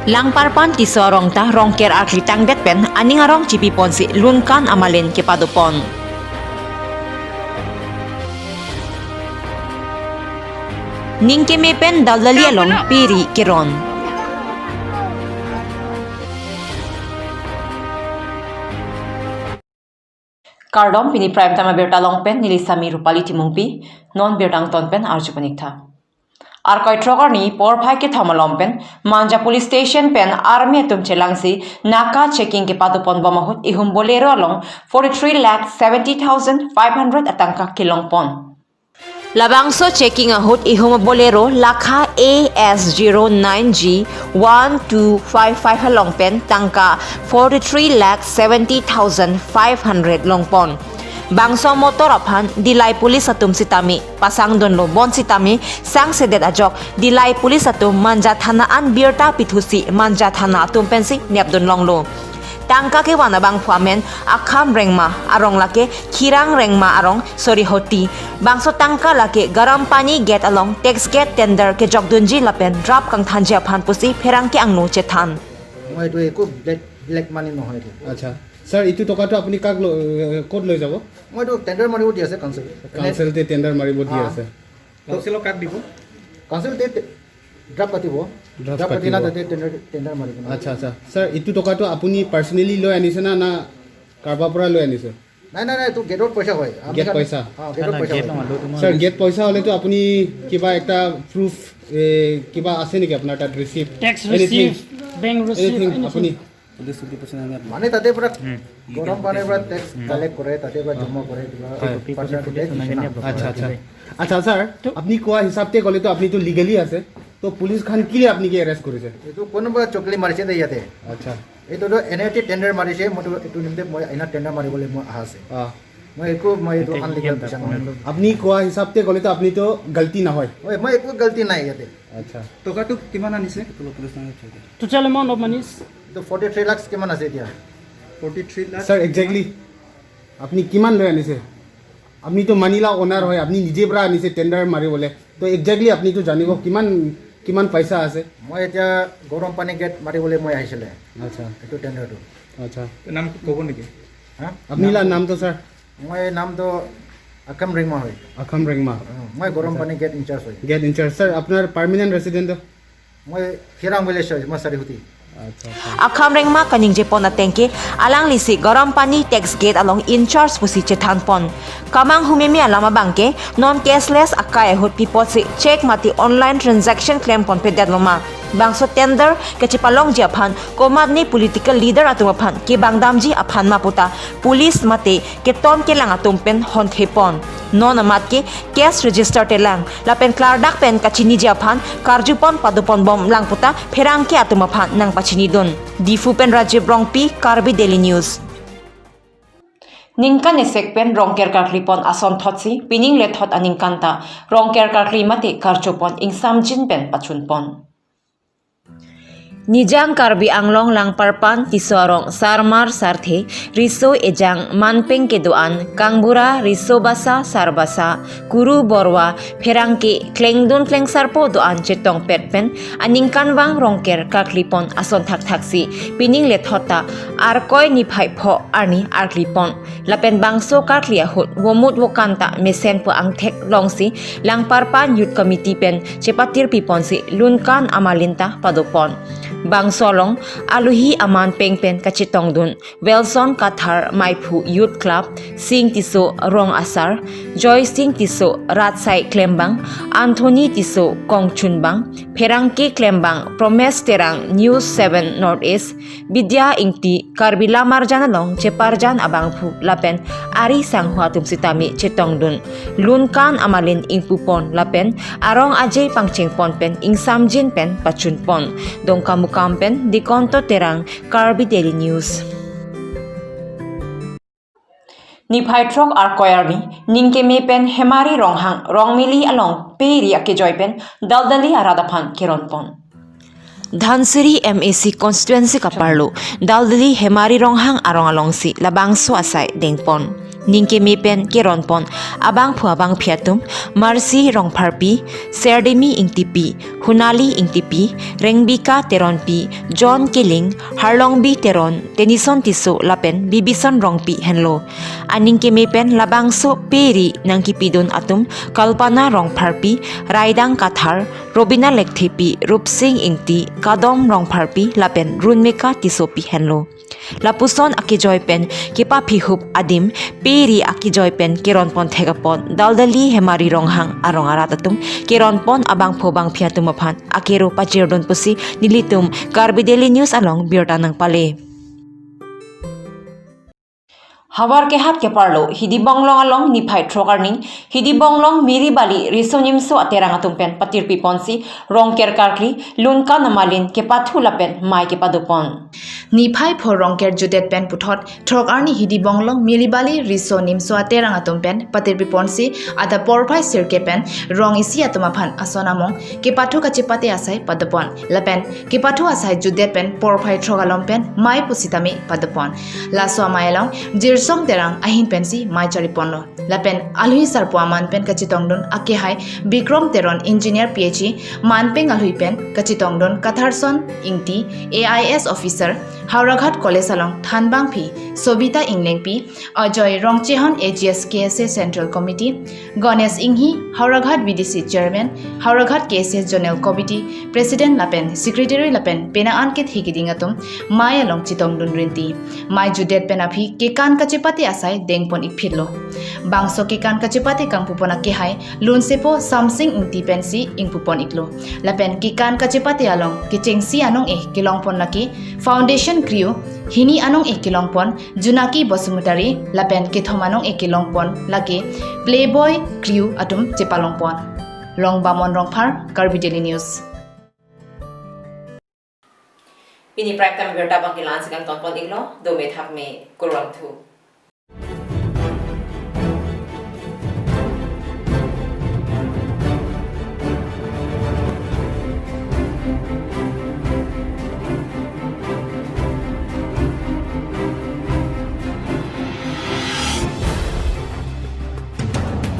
Langparpan ti sorong ta rongker akli tangdet pen aning arong cipi ponsi lunkan amalin kepadupon. Ning keme pen daldali along piri kiron. Kardom pini prime time bertalong pen nilisami rupali timungpi non bertang ton pen arjupanikta. Arkoi trogarni por phai ke thamalompen manja police station pen army tum chelangsi naka checking ke padupon bomahut ihum bolero along 43,70,500 atangka kilongpon. Labangso checking ahut ihum bolero lakha AS09G 1255 longpen tangka 43,70,500 longpon. Bangso motor aphan dilai pulis atum sitami pasang donlo bon sitami sang sedet ajok dilai pulis atum manja thanaan birta pithusi manja thana atum pensi nepdon longlo tangka ke wana bang phamen akham rengma arong lake khirang rengma arong sori hoti bangso tangka lake garam pani get along tax get tender ke jokdunji lapen drop kang thanjia phan pusi pherang ke angnu chethan মই তো একো black money নহয় আচ্ছা sir ইটো টকাটো আপুনি কাক code লৈ যাব মই তো টেন্ডার মারিব দি আছে কাউন্সিল কাউন্সিলতে টেন্ডার মাৰিব দি আছে কাউন্সিল কাক দিব কাউন্সিল তে ড্রাফট পাতিব ড্রাফট পাতিলা তাতে টেন্ডার মারিব আচ্ছা আচ্ছা স্যার ইটো টকাটো আপুনি পার্সোনালি লৈ আনিছে না কাৰবাৰ পৰা লৈ আনিছে নাই নাই নাই তো গেটৰ পইচা হয় গেট পইচা গেটৰ পইচা স্যাৰ গেট পইচা হলেতো আপুনি কিবা একটা প্ৰুফ কিবা আছে নেকি আপোনাৰ তাত ৰিসিপ্ট ট্যাক্স ৰিসিপ্ট ব্যাংক এনিথিং ৰিসিপ্ট আপুনি মানে তাতে পৰা গৰম পানীৰ পৰা টেক্স কালেক্ট কৰে তাতে পৰা জমা কৰে আচ্ছা আচ্ছা আচ্ছা স্যাৰ আপনি কোৱা হিসাবতে গলেতো আপনি তো লিগালি আছে তো পুলিশ খান কি আপনি কি অ্যারেস্ট কৰিছে এইটো কোনোবা চকলি মাৰিছে দে ইয়াতে আচ্ছা এইটো এনআইটি টেন্ডাৰ মাৰিছে মই এইটো নিমতে মই এনা টেন্ডাৰ মাৰিবলৈ মই আছে মই একো মই এইটো আনলিগেল পইচা নহয় আপনি কোৱা হিসাবতে গলেতো আপনি তো গলতি নহয় মই একো গলতি নাই ইয়াতে আচ্ছা টকাটো কিমান আনিছে টোটাল এমাউন্ট অফ মানি তো 43 লাখ কিমান আছে এতিয়া 43 লাখ স্যার এক্স্যাক্টলি আপনি কিমান লৈ আনিছে আপনি তো মানিলা ওনার হয় আপনি নিজে পৰা আনিছে টেন্ডাৰ মাৰিবলে তো এক্স্যাক্টলি আপনি তো জানিব কিমান কিমান পইচা আছে মই এতিয়া গৰম পানী গেট মাৰিবলৈ মই আহিছিলে আচ্ছা এইটো টেন্ডাৰটো আচ্ছা নাম ক'ব নেকি হা আপনি নাম তো স্যাৰ মই নামটো আকাম ৰিংমা হয় আখাম ৰেংমা মই গৰম পানী গেট ইনচাৰ্জ হয় গেট ইনচাৰ্জ স্যাৰ আপনাৰ পাৰ্মানেন্ট ৰেসিডেন্ট মই খিৰাং ভিলেজ হয় মই চাৰিহুতি আচ্ছা Akham rengma kaning jepon atengke alang lisi garam pani tax gate along in charge pusi chethan pon kamang humemi alama bangke non cashless akai hot pipot si check mati online transaction claim pon pedat loma bangso tender kechipalong japhan komadni political leader atumaphan ke bangdamji aphan maputa police mate ke ton ke lang atumpen hon thepon non amat ke cash register telang lapen klardak pen kachini japhan karjupon padupon bom lang puta pherang ke atumaphan nang pachini don difupen Rajiv Rongpi Karbi Daily News Ningkan esek pen rongker karklipon ason thotsi pining le thot aningkanta rongker karkli mate karchopon ingsamjin pen pachunpon Nijang Karbi Anglong lang parpan tisorong sarmar sarthe riso ejang manpeng keduan kangbura riso basa sarbasa guru borwa pherangke klengdun klengsarpo doan chetong petpen aningkan wang rongker kaklipon ason thak thaksi pining le thota arkoi ni phai pho arni arklipon lapen bangso karklia hut womut wokanta mesen po angthek longsi lang parpan youth committee pen chepatir piponsi lunkan amalinta padopon Bangsolong aluhi aman pengpen kachitong dun Wilson Kathar Maipu Youth Club Sing Tiso Rong Asar Joy Sing Tiso Ratsai Klembang Anthony Tiso Kongchunbang Perangke Klembang Promes Terang News 7 Northeast Bidya Ingti Karbila Marjanalong Cheparjan Abangpu Lapen Ari Sanghuatum Sitami Chetong dun Lunkan Amalin Ingpupon Lapen Arong Ajay Pangchengpon pen Ingsamjin pen Pachunpon Dong kamu Kampen di konto terang Karbi Daily News. Nipai trok arkoyarni ningke mepen hemari ronghang rongmili along peri ake joypen daldali aradapan kironpon. Dhansiri MAC constituency kaparlo daldali hemari ronghang arong alongsi labangso asai dengpon. Ningke mepen keronpon abang pu abang piatum marsi rongparpi serdemi ingtipi Hunali ingtipi, Rengbika teronpi, John Keling, Harlongbi teron, Tenison tiso lapen, Bibison rongpi henlo. Aning kemepen labangso peri nang kipidon atum, Kalpana rong parpi, Raidang kathar, Robina lekthepi, Rupsing ingti, Kadom rong parpi, lapen, Runmeka tisopi henlo. Lapuson aki joypen kipa pihup adim peri aki joypen kironpon thegapon daldali hemari ronghang arong aratatum kironpon abang phobang phiatumapan akero pachirdon pusi nilitum Karbi Daily News along birtanang pale. Hawar ke hat ke parlo hidi bonglong along ni phai trokarning hidi bonglong miri bali risonimso aterang atumpen patirpi ponsi rongker karkli lunka namalin ke pathu lapen mai ke padupon ni phai pho rongker judet pen puthot trokarni hidi bonglong miri bali risonimso aterang atumpen patirpi ponsi ada porphai sirke pen rong isi atumaphan asonamong ke pathu kachipate asai padupon lapen ke pathu asai judet pen porphai trogalom pen mai pusitami padupon laso mailong song terang ahin pensi mai chariponlo lapen alhui sarpua manpen kachitongdon ake hai Bikrom teron engineer PhD manpeng alhui pen kachitongdon Katharson ingti AIS officer Hauraghat College along Thanbang phi Sobita Ingleng pi Ajoy Rongchehon AGS KSA Central Committee Ganesh Inghi Hauraghat BDC Chairman Hauraghat KSA General Committee President lapen Secretary lapen pena anket hikidingatum mai along chitongdon rinti mai judet pen aphi kekan kachipate asai dengpon ikphitlo bangso kekan kachipate kangpupona ke hai lunsepo samsing ingti pensi ingpupon iklo lapen kekan kachipate along kichengsi anong kilongpon laki foundation crew hini anong kilongpon junaki bosumutari lapen kethomanong kilongpon laki playboy crew atum chepalongpon longbamon rongphar Karbi Daily News Ini prime time berita bangkilan sekarang tonton iklo do me thak me kurang tu